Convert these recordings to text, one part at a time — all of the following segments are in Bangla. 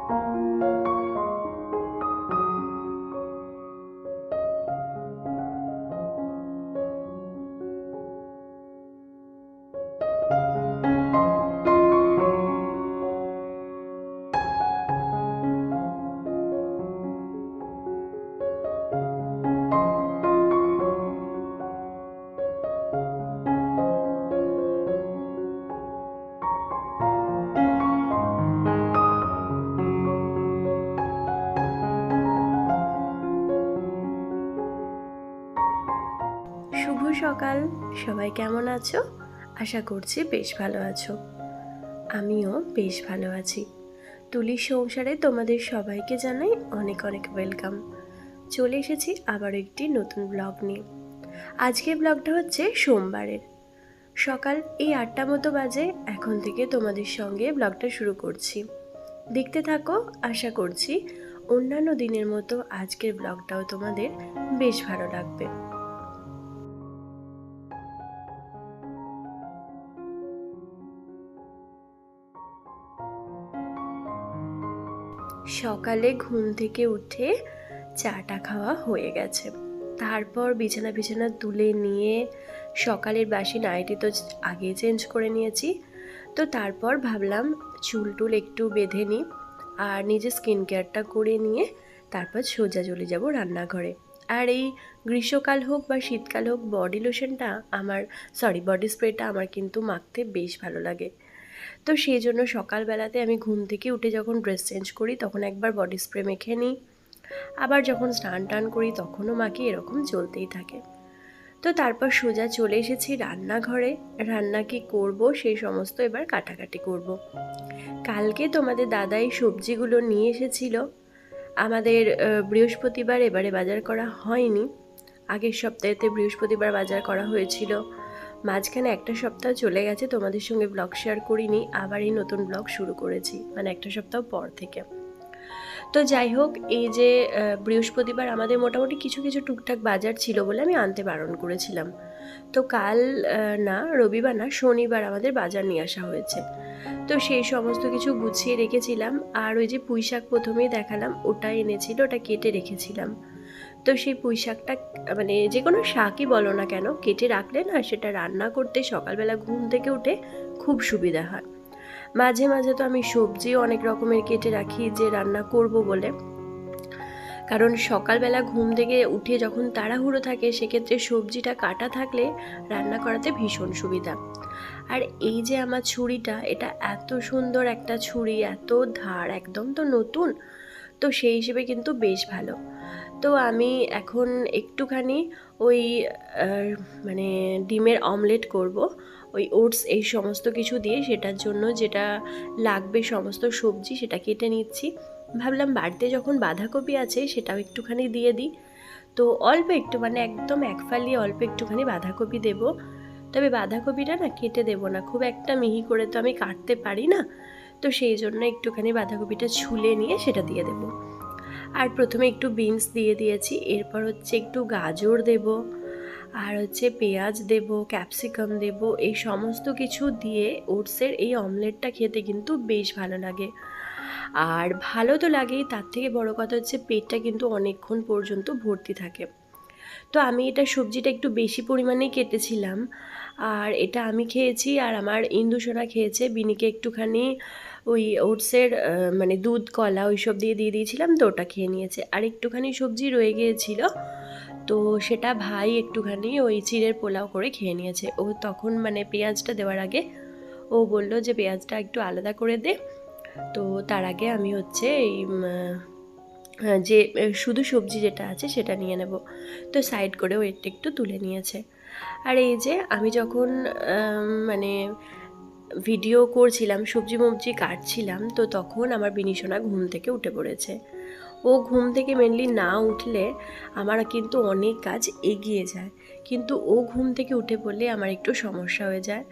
শুভ সকাল, সবাই কেমন আছো? আশা করছি বেশ ভালো আছো। আমিও বেশ ভালো আছি। তুলির সংসারে তোমাদের সবাইকে জানাই অনেক অনেক ওয়েলকাম। চলে এসেছি আবার একটি নতুন ব্লগ নিয়ে। আজকের ব্লগটা হচ্ছে সোমবারের সকাল এই 8টা মতো বাজে। এখন থেকে তোমাদের সঙ্গে ব্লগটা শুরু করছি, দেখতে থাকো। আশা করছি অন্যান্য দিনের মতো আজকের ব্লগটাও তোমাদের বেশ ভালো লাগবে। সকালে ঘুম থেকে উঠে চাটা খাওয়া হয়ে গেছে, তারপর বিছানা তুলে নিয়ে সকালের বাসি নাইটি তো আগে চেঞ্জ করে নিয়েছি। তো তারপর ভাবলাম চুল টুল একটু বেঁধে নিই আর নিজে স্কিন কেয়ারটা করে নিয়ে তারপর সোজা চলে যাব রান্নাঘরে। আর এই গ্রীষ্মকাল হোক বা শীতকাল হোক বডি লোশনটা বডি স্প্রেটা আমার কিন্তু মাখতে বেশ ভালো লাগে। তো সেই জন্য সকালবেলাতে আমি ঘুম থেকে উঠে যখন ড্রেস চেঞ্জ করি তখন একবার বডি স্প্রে মেখে নিই, আবার যখন স্নান টান করি তখনও মাখি, এরকম চলতেই থাকে। তো তারপর সোজা চলে এসেছি রান্নাঘরে। রান্না কি করব সেই সমস্ত এবার কাটাকাটি করব। কালকে তোমাদের দাদাই সবজিগুলো নিয়ে এসেছিল। আমাদের বৃহস্পতিবার এবারে বাজার করা হয়নি, আগের সপ্তাহেতে বৃহস্পতিবার বাজার করা হয়েছিল। মাঝখানে একটা সপ্তাহ চলে গেছে, তোমাদের সঙ্গে ব্লগ শেয়ার করিনি, আবার এই নতুন ব্লগ শুরু করেছি, মানে একটা সপ্তাহ পর থেকে। তো যাই হোক, এই যে বৃহস্পতিবার আমাদের মোটামুটি কিছু কিছু টুকটাক বাজার ছিল বলে আমি আনতে বারণ করেছিলাম। তো কাল না, রবিবার না, শনিবার আমাদের বাজার নিয়ে আসা হয়েছে। তো সেই সমস্ত কিছু গুছিয়ে রেখেছিলাম। আর ওই যে পুঁই শাক প্রথমেই দেখালাম, ওটা এনেছিল, ওটা কেটে রেখেছিলাম। তো সেই পুঁই শাকটা, মানে যে কোনো শাকই বলো না কেন, কেটে রাখলে না সেটা রান্না করতে সকালবেলা ঘুম থেকে উঠে খুব সুবিধা হয়। মাঝে মাঝে তো আমি সবজিও অনেক রকমের কেটে রাখি যে রান্না করব বলে, কারণ সকালবেলা ঘুম থেকে উঠে যখন তাড়াহুড়ো থাকে সেক্ষেত্রে সবজিটা কাটা থাকলে রান্না করাতে ভীষণ সুবিধা। আর এই যে আমার ছুরিটা, এটা এত সুন্দর একটা ছুরি, এত ধার, একদম তো নতুন, তো সেই হিসেবে কিন্তু বেশ ভালো। তো আমি এখন একটুখানি ওই মানে ডিমের অমলেট করব, ওই ওটস এই সমস্ত কিছু দিয়ে। সেটার জন্য যেটা লাগবে সমস্ত সবজি সেটা কেটে নিচ্ছি। ভাবলাম বাড়িতে যখন বাঁধাকপি আছে সেটাও একটুখানি দিয়ে দিই। তো অল্প একটু, মানে একদম এক ফালি অল্প একটুখানি বাঁধাকপি দেব। তবে বাঁধাকপিটা না কেটে দেবো না, খুব একটা মিহি করে তো আমি কাটতে পারি না। তো সেই জন্য একটুখানি বাঁধাকপিটা ছুলে নিয়ে সেটা দিয়ে দেবো। আর প্রথমে একটু বিনস দিয়ে দিয়েছি, এরপর হচ্ছে একটু গাজর দেব, আর হচ্ছে পেঁয়াজ দেব, ক্যাপসিকাম দেব। এই সমস্ত কিছু দিয়ে ওটসের এই অমলেটটা খেতে কিন্তু বেশ ভালো লাগে। আর ভালো তো লাগেই, তার থেকে বড় কথা হচ্ছে পেটটা কিন্তু অনেকক্ষণ পর্যন্ত ভর্তি থাকে। তো আমি এটা সবজিটা একটু বেশি পরিমাণেই কেটেছিলাম। আর এটা আমি খেয়েছি, আর আমার ইন্দুসোনা খেয়েছে। বিনিকে একটুখানি ওই ওটসের মানে দুধ কলা ওইসব দিয়ে দিয়েছিলাম, তো ওটা খেয়ে নিয়েছে। আর একটুখানি সবজি রয়ে গিয়েছিল, তো সেটা ভাই একটুখানি ওই চিড়ের পোলাও করে খেয়ে নিয়েছে। ও তখন মানে পেঁয়াজটা দেওয়ার আগে ও বলল যে পেঁয়াজটা একটু আলাদা করে দে। তো তার আগে আমি হচ্ছে এই যে শুধু সবজি যেটা আছে সেটা নিয়ে নেব। তো সাইড করে ওয়েটটা একটু তুলে নিয়েছে। আর এই যে আমি যখন মানে ভিডিও করছিলাম, সবজি মবজি কাটছিলাম, তো তখন আমার বিনিশোনা ঘুম থেকে উঠে পড়েছে। ও ঘুম থেকে মেনলি না উঠলে আমার কিন্তু অনেক কাজ এগিয়ে যায়, কিন্তু ও ঘুম থেকে উঠে পড়লে আমার একটু সমস্যা হয়ে যায়।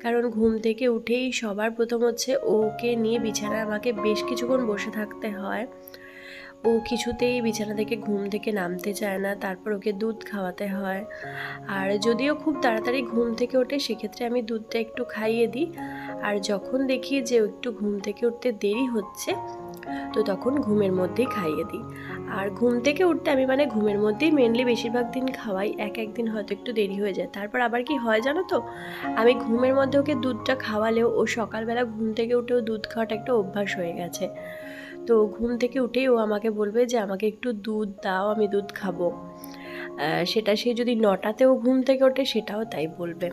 কারণ ঘুম থেকে উঠেই সবার প্রথম হচ্ছে ওকে নিয়ে বিছানায় আমাকে বেশ কিছুক্ষণ বসে থাকতে হয়। ও কিছুতেই বিছানা থেকে ঘুম থেকে নামতে চায় না, তারপর ওকে দুধ খাওয়াতে হয়। আর যদিও খুব তাড়াতাড়ি ঘুম থেকে ওঠে সেক্ষেত্রে আমি দুধটা একটু খাইয়ে দিই। আর যখন দেখি যে একটু ঘুম থেকে উঠতে দেরি হচ্ছে তো তখন ঘুমের মধ্যেই খাইয়ে দিই। আর ঘুম থেকে উঠতে আমি মানে ঘুমের মধ্যেই মেনলি বেশিরভাগ দিন খাওয়াই, এক দিন হয়তো একটু দেরি হয়ে যায়। তারপর আবার কি হয় জানো তো, আমি ঘুমের মধ্যে ওকে দুধটা খাওয়ালেও ও সকালবেলা ঘুম থেকে উঠেও দুধ খাওয়াটা একটা অভ্যাস হয়ে গেছে। তো ঘুম থেকে উঠেই ও আমাকে বলবে যে আমাকে একটু দুধ দাও, আমি দুধ খাবো। সেটা সে যদি 9টাতেও ঘুম থেকে ওঠে সেটাও তাই বলবে।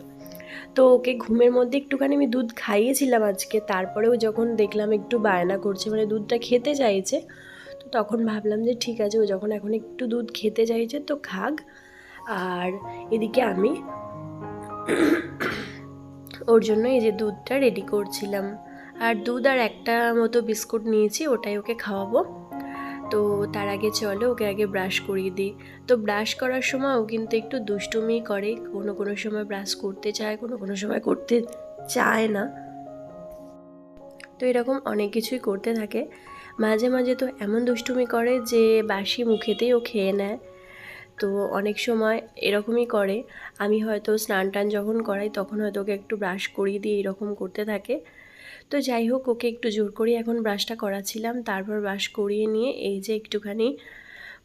তো ওকে ঘুমের মধ্যে একটুখানি আমি দুধ খাইয়েছিলাম আজকে, তারপরেও যখন দেখলাম একটু বায়না করছে মানে দুধটা খেতে চাইছে, তো তখন ভাবলাম যে ঠিক আছে, ও যখন এখন একটু দুধ খেতে চাইছে তো খাক। আর এদিকে আমি ওর জন্য এই যে দুধটা রেডি করছিলাম। আর দুধ আর একটা মতো বিস্কুট নিয়েছি, ওটাই ওকে খাওয়াবো। তো তার আগে চলো ওকে আগে ব্রাশ করিয়ে দিই। তো ব্রাশ করার সময় ও কিন্তু একটু দুষ্টুমি করে, কোনো কোনো সময় ব্রাশ করতে চায়, কোনো কোনো সময় করতে চায় না। তো এরকম অনেক কিছুই করতে থাকে। মাঝে মাঝে তো এমন দুষ্টুমি করে যে বাসি মুখেতেই ও খেয়ে নেয়। তো অনেক সময় এরকমই করে, আমি হয়তো স্নান টান যখন করাই তখন হয়তো ওকে একটু ব্রাশ করিয়ে দিই, এরকম করতে থাকে। তো যাই হোক, ওকে একটু জোর করে এখন ব্রাশটা করাচ্ছিলাম। তারপর ব্রাশ করিয়ে নিয়ে এই যে একটুখানি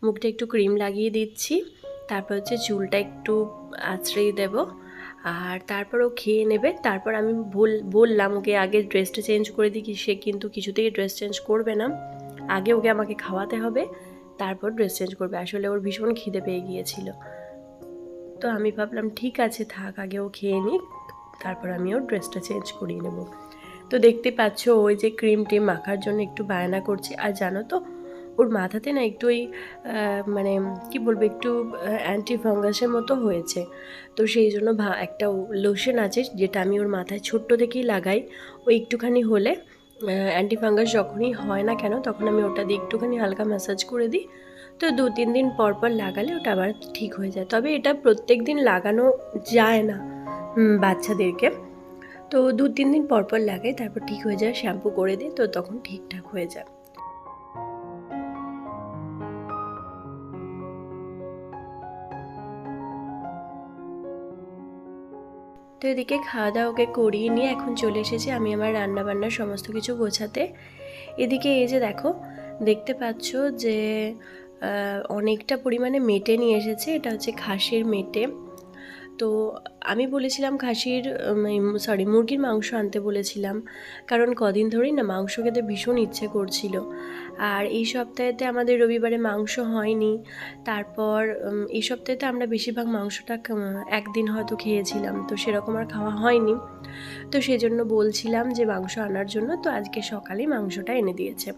মুখটা একটু ক্রিম লাগিয়ে দিচ্ছি, তারপর হচ্ছে চুলটা একটু আঁচড়িয়ে দেবো। আর তারপর ও খেয়ে নেবে। তারপর আমি বললাম ওকে আগে ড্রেসটা চেঞ্জ করে দিই, সে কিন্তু কিছুতেই ড্রেস চেঞ্জ করবে না, আগে ওকে আমাকে খাওয়াতে হবে তারপর ড্রেস চেঞ্জ করবে। আসলে ওর ভীষণ খিদে পেয়ে গিয়েছিল। তো আমি ভাবলাম ঠিক আছে থাক, আগে ও খেয়ে নিক, তারপর আমি ওর ড্রেসটা চেঞ্জ করিয়ে নেব। তো দেখতে পাচ্ছ ওই যে ক্রিম টিম মাখার জন্য একটু বায়না করছে। আর জানো তো, ওর মাথাতে না একটু ওই মানে কি বলবো, একটু অ্যান্টি ফাঙ্গাসের মতো হয়েছে। তো সেই জন্য একটা লোশন আছে যেটা আমি ওর মাথায় ছোট্ট থেকেই লাগাই। ওই একটুখানি হলে অ্যান্টি ফাঙ্গাস যখনই হয় না কেন তখন আমি ওটা দিয়ে একটুখানি হালকা ম্যাসাজ করে দিই। তো 2-3 দিন পর পর লাগালে ওটা আবার ঠিক হয়ে যায়। তবে এটা প্রত্যেক দিন লাগানো যায় না বাচ্চাদেরকে। তো 2-3 দিন পর পর লাগাই, তারপর ঠিক হয়ে যায়, শ্যাম্পু করে দিই, তো তখন ঠিকঠাক হয়ে যায়। তো এদিকে খাওয়া দাওয়া ওকে করিয়ে নিয়ে এখন চলে এসেছি আমি আমার রান্নাবান্নার সমস্ত কিছু গোছাতে। এদিকে এই যে দেখো, দেখতে পাচ্ছ যে অনেকটা পরিমাণে মেটে নিয়ে এসেছে। এটা হচ্ছে খাসির মেটে। তো আমি বলেছিলাম মুরগির মাংস আনতে বলেছিলাম, কারণ কদিন ধরেই না মাংস খেতে ভীষণ ইচ্ছে করছিল। আর এই সপ্তাহেতে আমাদের রবিবারে মাংস হয়নি। তারপর এই সপ্তাহেতে আমরা বেশিরভাগ মাংসটা একদিন হয়তো খেয়েছিলাম, তো সেরকম আর খাওয়া হয়নি। তো সেজন্য বলছিলাম যে মাংস আনার জন্য, তো আজকে সকালেই মাংসটা এনে দিয়েছে।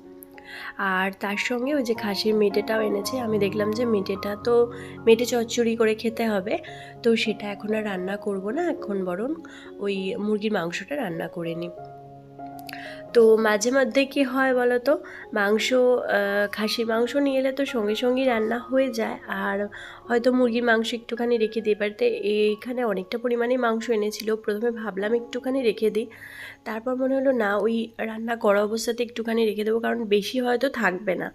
আর তার সঙ্গে ওই যে খাসির মেটেটাও এনেছে। আমি দেখলাম যে মেটে চচ্চড়ি করে খেতে হবে, তো সেটা এখন আর রান্না করব না, এখন বরং ওই মুরগির মাংসটা রান্না করে নিই। তো মাঝে মধ্যে কী হয় বলো তো, খাসির মাংস নিয়ে এলে তো সঙ্গে সঙ্গেই রান্না হয়ে যায়। আর হয়তো মুরগির মাংস একটুখানি রেখে দিই। এবারে এইখানে অনেকটা পরিমাণে মাংস এনেছিল, প্রথমে ভাবলাম একটুখানি রেখে দিই, তারপর মনে হলো না, ওই রান্না করা অবস্থাতে একটুখানি রেখে দেবো, কারণ বেশি হয়তো থাকবে না,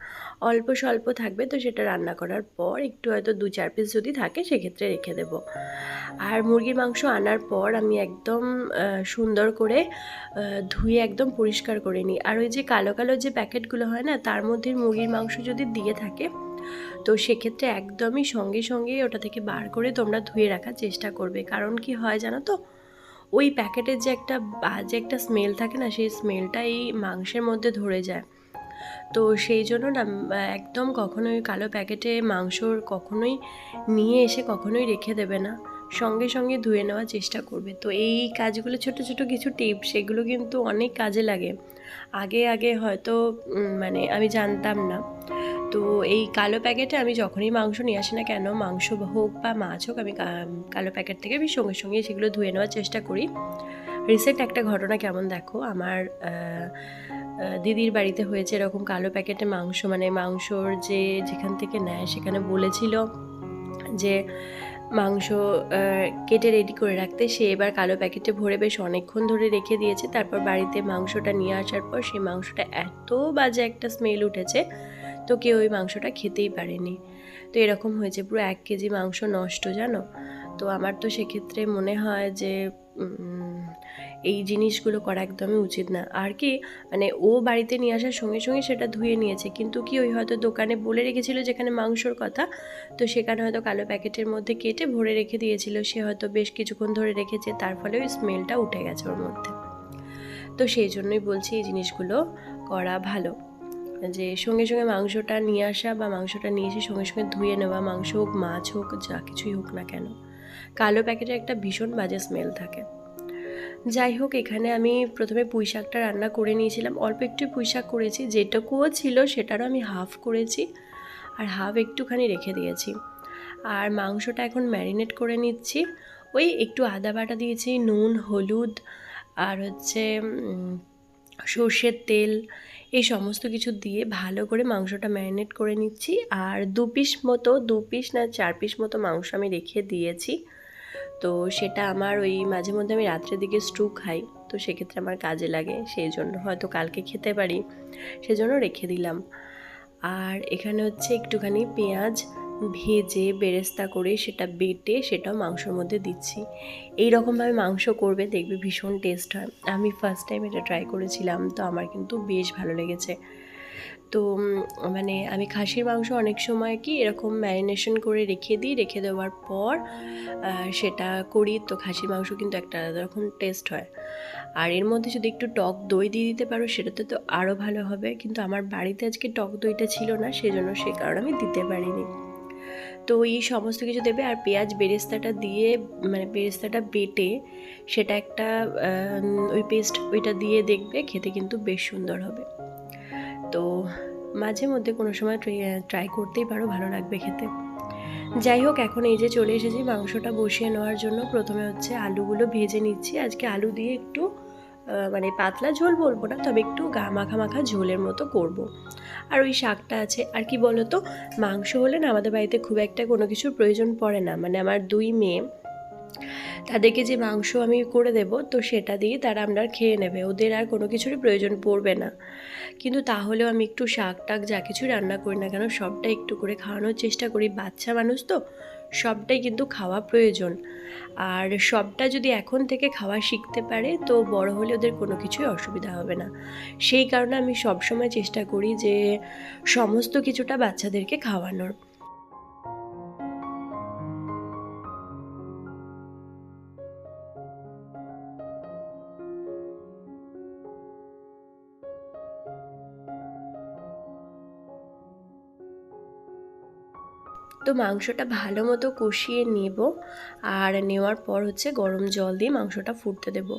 অল্প স্বল্প থাকবে। তো সেটা রান্না করার পর একটু হয়তো 2-4 পিস যদি থাকে সেক্ষেত্রে রেখে দেবো। আর মুরগির মাংস আনার পর আমি একদম সুন্দর করে ধুয়ে একদম পরিষ্কার করে নিই। আর ওই যে কালো কালো যে প্যাকেটগুলো হয় না, তার মধ্যে মুরগির মাংস যদি দিয়ে থাকে তো সেক্ষেত্রে একদমই সঙ্গে সঙ্গে ওটা থেকে বার করে তোমরা ধুয়ে রাখার চেষ্টা করবে। কারণ কি হয় জানো তো, ওই প্যাকেটের যে একটা বাজে একটা স্মেল থাকে না, সেই স্মেলটা এই মাংসের মধ্যে ধরে যায়। তো সেই জন্য না একদম কখনোই কালো প্যাকেটে মাংস কখনোই নিয়ে এসে কখনোই রেখে দেবে না, সঙ্গে সঙ্গে ধুয়ে নেওয়ার চেষ্টা করবে। তো এই কাজগুলো ছোট ছোট কিছু টিপস, সেগুলো কিন্তু অনেক কাজে লাগে। আগে আগে হয়তো মানে আমি জানতাম না। তো এই কালো প্যাকেটে আমি যখনই মাংস নিয়ে আসি না কেন, মাংস হোক বা মাছ হোক, আমি কালো প্যাকেট থেকে আমি সঙ্গে সঙ্গে সেগুলো ধুয়ে নেওয়ার চেষ্টা করি। রিসেন্ট একটা ঘটনা কেমন দেখো, আমার দিদির বাড়িতে হয়েছে এরকম কালো প্যাকেটে মাংস, মানে মাংসর যেখান থেকে নেয় সেখানে বলেছিল যে মাংস কেটে রেডি করে রাখতে, সে এবার কালো প্যাকেটে ভরে বেশ অনেকক্ষণ ধরে রেখে দিয়েছে। তারপর বাড়িতে মাংসটা নিয়ে আসার পর সেই মাংসটা এত বাজে একটা স্মেল উঠেছে, তো কেউ ওই মাংসটা খেতেই পারেনি। তো এরকম হয়েছে, পুরো 1 কেজি মাংস নষ্ট, জানো। তো আমার তো সেক্ষেত্রে মনে হয় যে এই জিনিসগুলো করা একদমই উচিত না। আর কি মানে ও বাড়িতে নিয়ে আসার সঙ্গে সঙ্গে সেটা ধুয়ে নিয়েছে, কিন্তু কি ওই হয়তো দোকানে বলে রেখেছিল যেখানে মাংসর কথা, তো সেখানে হয়তো কালো প্যাকেটের মধ্যে কেটে ভরে রেখে দিয়েছিল, সে হয়তো বেশ কিছুক্ষণ ধরে রেখেছে, তার ফলে ওই স্মেলটা উঠে গেছে ওর মধ্যে। তো সেই জন্যই বলছি এই জিনিসগুলো করা ভালো, যে সঙ্গে সঙ্গে মাংসটা নিয়ে আসা বা মাংসটা নিয়ে এসে সঙ্গে সঙ্গে ধুয়ে নেওয়া, মাংস হোক মাছ হোক যা কিছুই হোক না কেন, কালো প্যাকেটে একটা ভীষণ বাজে স্মেল থাকে। যাই হোক, এখানে আমি প্রথমে পুঁই শাকটা রান্না করে নিয়েছিলাম, অল্প একটু পুঁই শাক করেছি, যেটুকুও ছিল সেটারও আমি হাফ করেছি আর হাফ একটুখানি রেখে দিয়েছি। আর মাংসটা এখন ম্যারিনেট করে নিচ্ছি, ওই একটু আদা বাটা দিয়েছি, নুন হলুদ আর হচ্ছে সর্ষের তেল, এই সমস্ত কিছু দিয়ে ভালো করে মাংসটা ম্যারিনেট করে নিচ্ছি। আর 2 পিস না 4 পিস মতো মাংস আমি রেখে দিয়েছি। তো সেটা আমার ওই মাঝে মধ্যে আমি রাত্রের দিকে স্টু খাই, তো সেক্ষেত্রে আমার কাজে লাগে, সেই জন্য হয়তো কালকে খেতে পারি, সেজন্য রেখে দিলাম। আর এখানে হচ্ছে একটুখানি পেঁয়াজ ভেজে বেরেস্তা করে সেটা বেটে সেটাও মাংসর মধ্যে দিচ্ছি। এই রকমভাবে মাংস করবে, দেখবে ভীষণ টেস্ট হয়। আমি ফার্স্ট টাইম এটা ট্রাই করেছিলাম, তো আমার কিন্তু বেশ ভালো লেগেছে। তো মানে আমি খাসির মাংস অনেক সময় কি এরকম ম্যারিনেশন করে রেখে দিই, রেখে দেওয়ার পর সেটা করি, তো খাসির মাংস কিন্তু একটা আলাদা রকম টেস্ট হয়। আর এর মধ্যে যদি একটু টক দই দিয়ে দিতে পারো সেটাতে তো আরও ভালো হবে, কিন্তু আমার বাড়িতে আজকে টক দইটা ছিল না, সেজন্য সে কারণে আমি দিতে পারিনি। তো এই সমস্ত কিছু দেবে আর পেঁয়াজ বেরেস্তাটা দিয়ে, মানে বেরেস্তাটা বেটে সেটা একটা ওই পেস্ট ওইটা দিয়ে দেখবে, খেতে কিন্তু বেশ সুন্দর হবে। তো মাঝে মধ্যে কোনো সময় ট্রাই করতেই পারো, ভালো লাগবে খেতে। যাই হোক, এখন এই যে চলে এসেছি মাংসটা বসিয়ে নেওয়ার জন্য। প্রথমে হচ্ছে আলুগুলো ভেজে নিচ্ছি, আজকে আলু দিয়ে একটু মানে পাতলা ঝোল বলবো না, তবে একটু মাখা মাখা ঝোলের মতো করব। আর ওই শাকটা আছে। আর কি বলো তো, মাংস হলে না আমাদের বাড়িতে খুব একটা কোনো কিছুর প্রয়োজন পড়ে না, মানে আমার 2 মেয়ে, তাদেরকে যে মাংস আমি করে দেব তো সেটা দিয়ে তারা আমরা খেয়ে নেবে, ওদের আর কোনো কিছুরই প্রয়োজন পড়বে না। কিন্তু তাহলেও আমি একটু শাক টাক যা কিছু রান্না করি না কেন সবটাই একটু করে খাওয়ানোর চেষ্টা করি, বাচ্চা মানুষ তো সবটাই কিন্তু খাওয়া প্রয়োজন। আর সবটা যদি এখন থেকে খাওয়া শিখতে পারে তো বড় হলে ওদের কোনো কিছুই অসুবিধা হবে না। সেই কারণে আমি সবসময় চেষ্টা করি যে সমস্ত কিছুটা বাচ্চাদেরকে খাওয়ানোর। তো মাংসটা ভালো মতো কষিয়ে নেব, আর নেওয়ার পর হচ্ছে গরম জল দিয়ে মাংসটা ফুটতে দেব।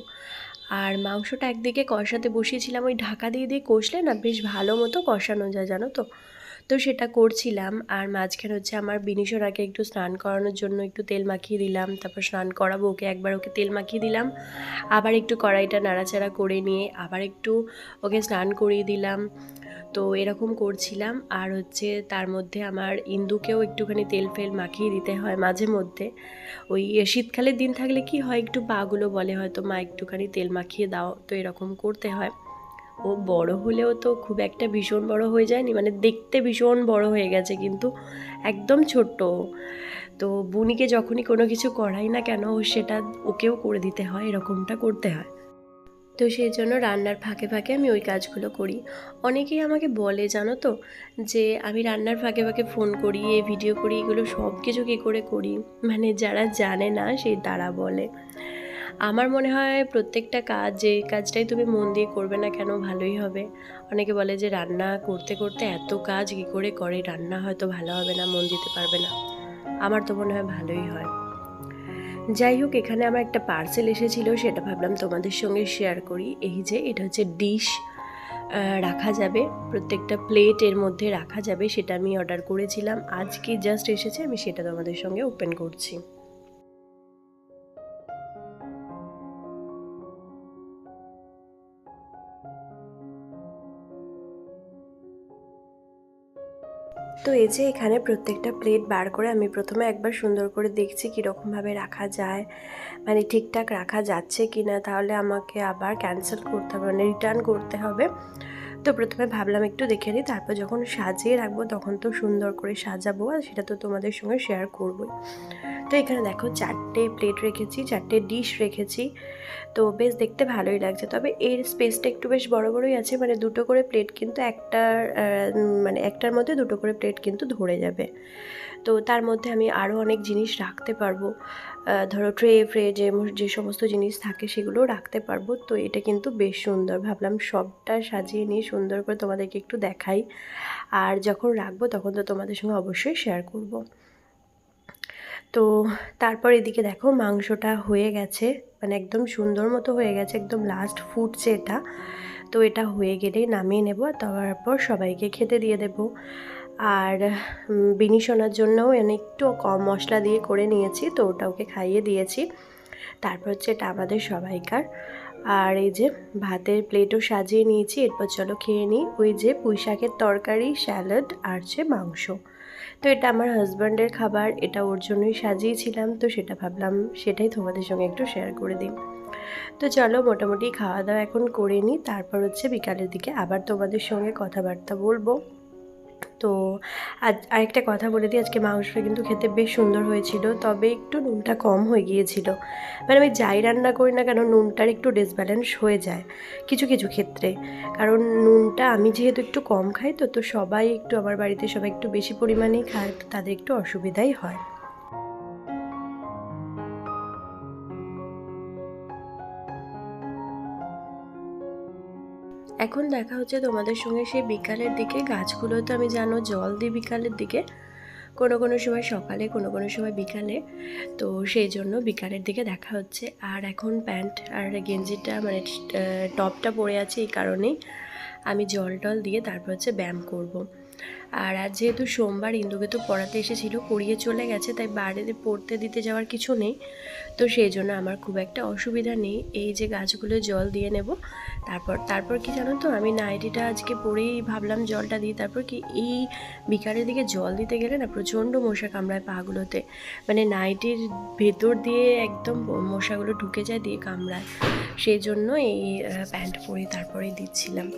আর মাংসটা একদিকে কষাতে বসিয়েছিলাম, ওই ঢাকা দিয়ে দিয়ে কষলে না বেশ ভালো মতো কষানো যায় জানো তো। তো সেটা করছিলাম, আর মাঝখানে হচ্ছে আমার বিনিশোরাকে একটু স্নান করানোর জন্য একটু তেল মাখিয়ে দিলাম, তারপর স্নান করাবো ওকে, একবার ওকে তেল মাখিয়ে দিলাম, আবার একটু কড়াইটা নাড়াচাড়া করে নিয়ে আবার একটু ওকে স্নান করিয়ে দিলাম। তো এরকম করছিলাম। আর হচ্ছে তার মধ্যে আমার ইন্দুকেও একটুখানি তেল ফেল মাখিয়ে দিতে হয় মাঝে মধ্যে। ওই শীতকালের দিন থাকলে কি হয়, একটু পাগুলো বলে হয়তো মা একটুখানি তেল মাখিয়ে দাও, তো এরকম করতে হয়। ও বড় হলেও তো খুব একটা ভীষণ বড় হয়ে যায়নি, মানে দেখতে ভীষণ বড় হয়ে গেছে কিন্তু একদম ছোট্ট। তো বুনিকে যখনই কোনো কিছু করাই না কেন সেটা ওকেও করে দিতে হয়, এরকমটা করতে হয়। তো সেই জন্য রান্নার ফাঁকে ফাঁকে আমি ওই কাজগুলো করি। অনেকেই আমাকে বলে জানো তো, যে আমি রান্নার ফাঁকে ফাঁকে ফোন করি, ভিডিও করি, এগুলো সব কিছু কী করে করি, মানে যারা জানে না সেই তারা বলে। আমার মনে হয় প্রত্যেকটা কাজ, যে কাজটাই তুমি মন দিয়ে করবে না কেন ভালোই হবে। অনেকে বলে যে রান্না করতে করতে এত কাজ কী করে করে, রান্না হয়তো ভালো হবে না, মন দিতে পারবে না। আমার তো মনে হয় ভালোই হয়। যাই হোক, এখানে আমার একটা পার্সেল এসেছিলো, সেটা ভাবলাম তোমাদের সঙ্গে শেয়ার করি। এই যে এটা হচ্ছে ডিশ রাখা যাবে, প্রত্যেকটা প্লেট এর মধ্যে রাখা যাবে, সেটা আমি অর্ডার করেছিলাম, আজকে জাস্ট এসেছে, আমি সেটা তোমাদের সঙ্গে ওপেন করছি। তো এই যে এখানে প্রত্যেকটা প্লেট বার করে আমি প্রথমে একবার সুন্দর করে দেখছি কীরকমভাবে রাখা যায়, মানে ঠিকঠাক রাখা যাচ্ছে কি না, তাহলে আমাকে আবার ক্যান্সেল করতে হবে, মানে রিটার্ন করতে হবে। তো প্রথমে ভাবলাম একটু দেখে নিই, তারপর যখন সাজিয়ে রাখবো তখন তো সুন্দর করে সাজাবো, আর সেটা তো তোমাদের সঙ্গে শেয়ার করবোই। তো এখানে দেখো 4টে প্লেট রেখেছি, 4টে ডিশ রেখেছি। তো বেশ দেখতে ভালোই লাগছে, তবে এর স্পেসটা একটু বেশ বড় বড়ই আছে, মানে দুটো করে প্লেট কিন্তু মানে একটার মধ্যে দুটো করে প্লেট কিন্তু ধরে যাবে। তো তার মধ্যে আমি আরও অনেক জিনিস রাখতে পারবো, ধরো ট্রে ফ্রে যে সমস্ত জিনিস থাকে সেগুলোও রাখতে পারবো। তো এটা কিন্তু বেশ সুন্দর, ভাবলাম সবটা সাজিয়ে নিয়ে সুন্দর করে তোমাদেরকে একটু দেখাই, আর যখন রাখবো তখন তো তোমাদের সঙ্গে অবশ্যই শেয়ার করব। তো তারপর এদিকে দেখো মাংসটা হয়ে গেছে, মানে একদম সুন্দর মতো হয়ে গেছে, একদম লাস্ট ফুটছে এটা। তো এটা হয়ে গেলেই নামিয়ে নেব, আর তারপর সবাইকে খেতে দিয়ে দেব। আর বিনি সোনার জন্যও একটু কম মশলা দিয়ে করে নিয়েছি, তো ওটা ওকে খাইয়ে দিয়েছি। তারপর হচ্ছে এটা আমাদের সবাইকার। আর এই যে ভাতের প্লেটও সাজিয়ে নিয়েছি, এরপর চলো খেয়ে নিই। ওই যে পুঁই শাকের তরকারি, স্যালাড আর যে মাংস। তো এটা আমার হাজব্যান্ডের খাবার, এটা ওর জন্যই সাজিয়েছিলাম, তো সেটা ভাবলাম সেটাই তোমাদের সঙ্গে একটু শেয়ার করে দিই। তো চলো মোটামুটি খাওয়া দাওয়া এখন করে নিই, তারপর হচ্ছে বিকালের দিকে আবার তোমাদের সঙ্গে কথাবার্তা বলবো। তো আজ আরেকটা কথা বলে দিই, আজকে মাংসটা কিন্তু খেতে বেশ সুন্দর হয়েছিল, তবে একটু নুনটা কম হয়ে গিয়েছিল। মানে আমি যাই রান্না করি না কেন নুনটার একটু ডিসব্যালেন্স হয়ে যায় কিছু কিছু ক্ষেত্রে, কারণ নুনটা আমি যেহেতু একটু কম খাই, তো সবাই একটু, আমার বাড়িতে সবাই একটু বেশি পরিমাণেই খায়, তো তাদের একটু অসুবিধাই হয়। এখন দেখা হচ্ছে তোমাদের সঙ্গে সেই বিকালের দিকে। গাছগুলো তো আমি জানো জল দিই বিকালের দিকে, কোনো কোনো সময় সকালে, কোনো কোনো সময় বিকালে। তো সেই জন্য বিকালের দিকে দেখা হচ্ছে। আর এখন প্যান্ট আর গেঞ্জিটা মানে টপটা পরে আছে, এই কারণেই আমি জল টল দিয়ে তারপর হচ্ছে ব্যায়াম করব। আর আজ যেহেতু সোমবার, ইন্দুকে তো পড়াতে এসেছিলো, পড়িয়ে চলে গেছে, তাই বাড়িতে পড়তে দিতে যাওয়ার কিছু নেই। তো সেই জন্য আমার খুব একটা অসুবিধা নেই, এই যে গাছগুলো জল দিয়ে নেব। তারপর কি জানো তো, আমি নাইটিটা আজকে পরেই ভাবলাম জলটা দিই, তারপর কি এই বিকালের দিকে জল দিতে গেলে না প্রচণ্ড মশা কামড়ায় পাগুলোতে, মানে নাইটির ভেতর দিয়ে একদম মশাগুলো ঢুকে যায়, দিয়ে কামড়ায়। সেই জন্য এই প্যান্ট পরে তারপরেই দিচ্ছিলাম।